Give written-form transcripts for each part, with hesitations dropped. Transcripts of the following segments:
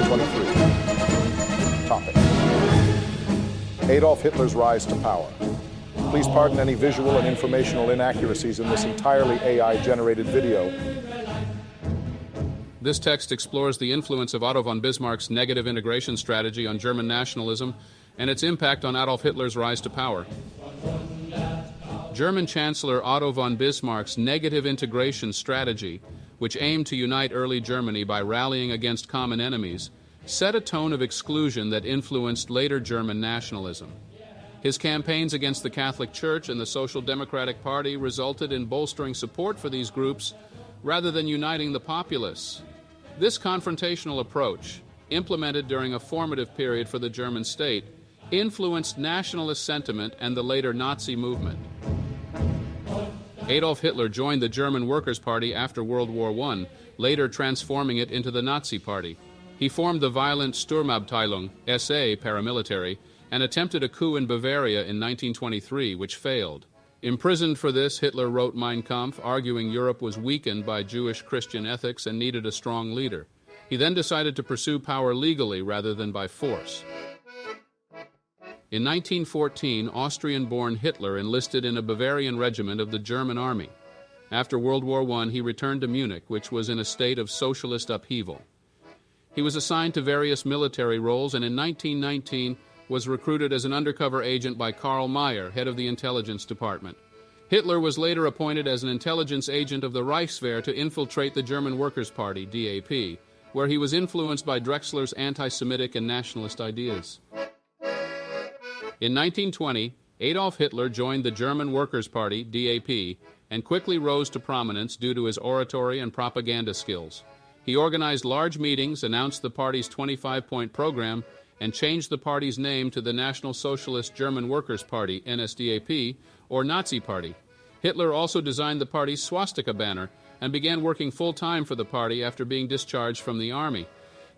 1923. Topic: Adolf Hitler's rise to power. Please pardon any visual and informational inaccuracies in this entirely AI-generated video. This text explores the influence of Otto von Bismarck's negative integration strategy on German nationalism and its impact on Adolf Hitler's rise to power. German Chancellor Otto von Bismarck's negative integration strategy, which aimed to unite early Germany by rallying against common enemies, set a tone of exclusion that influenced later German nationalism. His campaigns against the Catholic Church and the Social Democratic Party resulted in bolstering support for these groups rather than uniting the populace. This confrontational approach, implemented during a formative period for the German state, influenced nationalist sentiment and the later Nazi movement. Adolf Hitler joined the German Workers' Party after World War I, later transforming it into the Nazi Party. He formed the violent Sturmabteilung, SA paramilitary, and attempted a coup in Bavaria in 1923, which failed. Imprisoned for this, Hitler wrote Mein Kampf, arguing Europe was weakened by Jewish Christian ethics and needed a strong leader. He then decided to pursue power legally rather than by force. In 1914, Austrian-born Hitler enlisted in a Bavarian regiment of the German army. After World War I, he returned to Munich, which was in a state of socialist upheaval. He was assigned to various military roles, and in 1919 was recruited as an undercover agent by Karl Mayr, head of the intelligence department. Hitler was later appointed as an intelligence agent of the Reichswehr to infiltrate the German Workers' Party, DAP, where he was influenced by Drexler's anti-Semitic and nationalist ideas. In 1920, Adolf Hitler joined the German Workers' Party, DAP, and quickly rose to prominence due to his oratory and propaganda skills. He organized large meetings, announced the party's 25-point program, and changed the party's name to the National Socialist German Workers' Party, NSDAP, or Nazi Party. Hitler also designed the party's swastika banner and began working full-time for the party after being discharged from the army.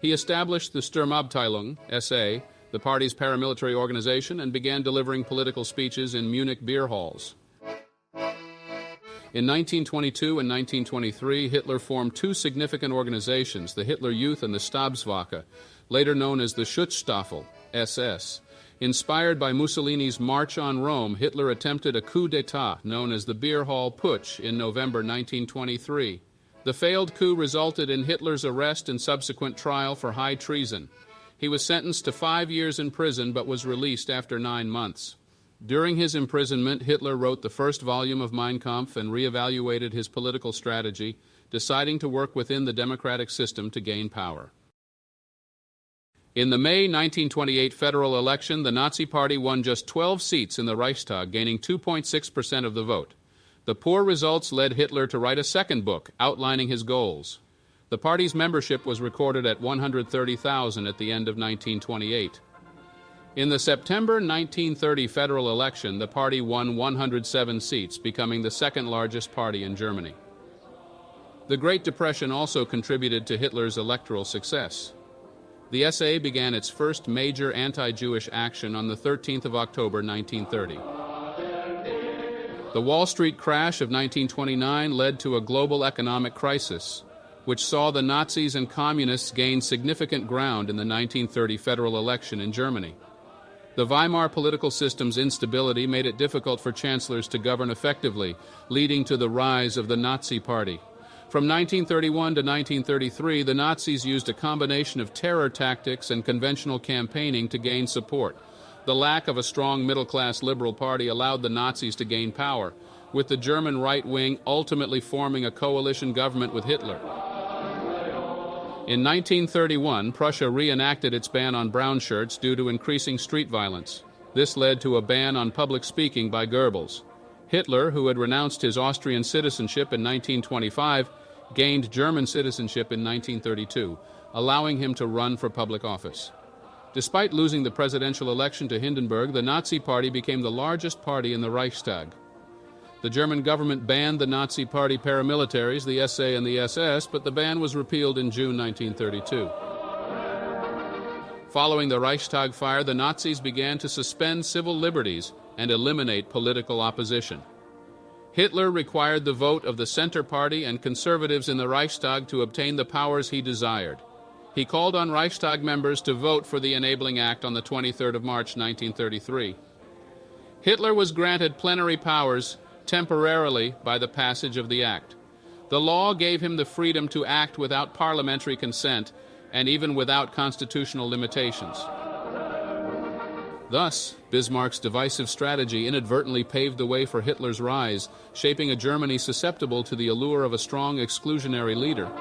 He established the Sturmabteilung, SA, the party's paramilitary organization, and began delivering political speeches in Munich beer halls. In 1922 and 1923, Hitler formed two significant organizations, the Hitler Youth and the Stabswache, later known as the Schutzstaffel, SS. Inspired by Mussolini's March on Rome, Hitler attempted a coup d'etat known as the Beer Hall Putsch in November 1923. The failed coup resulted in Hitler's arrest and subsequent trial for high treason. He was sentenced to 5 years in prison but was released after 9 months. During his imprisonment, Hitler wrote the first volume of Mein Kampf and reevaluated his political strategy, deciding to work within the democratic system to gain power. In the May 1928 federal election, the Nazi Party won just 12 seats in the Reichstag, gaining 2.6% of the vote. The poor results led Hitler to write a second book, outlining his goals. The party's membership was recorded at 130,000 at the end of 1928. In the September 1930 federal election, the party won 107 seats, becoming the second largest party in Germany. The Great Depression also contributed to Hitler's electoral success. The SA began its first major anti-Jewish action on the 13th of October 1930. The Wall Street crash of 1929 led to a global economic crisis, which saw the Nazis and Communists gain significant ground in the 1930 federal election in Germany. The Weimar political system's instability made it difficult for chancellors to govern effectively, leading to the rise of the Nazi Party. From 1931 to 1933, the Nazis used a combination of terror tactics and conventional campaigning to gain support. The lack of a strong middle-class liberal party allowed the Nazis to gain power, with the German right wing ultimately forming a coalition government with Hitler. In 1931, Prussia reenacted its ban on brown shirts due to increasing street violence. This led to a ban on public speaking by Goebbels. Hitler, who had renounced his Austrian citizenship in 1925, gained German citizenship in 1932, allowing him to run for public office. Despite losing the presidential election to Hindenburg, the Nazi Party became the largest party in the Reichstag. The German government banned the Nazi Party paramilitaries, the SA and the SS, but the ban was repealed in June 1932. Following the Reichstag fire, the Nazis began to suspend civil liberties and eliminate political opposition. Hitler required the vote of the Center Party and conservatives in the Reichstag to obtain the powers he desired. He called on Reichstag members to vote for the Enabling Act on the 23rd of March, 1933. Hitler was granted plenary powers temporarily by the passage of the act. The law gave him the freedom to act without parliamentary consent and even without constitutional limitations. Thus, Bismarck's divisive strategy inadvertently paved the way for Hitler's rise, shaping a Germany susceptible to the allure of a strong exclusionary leader.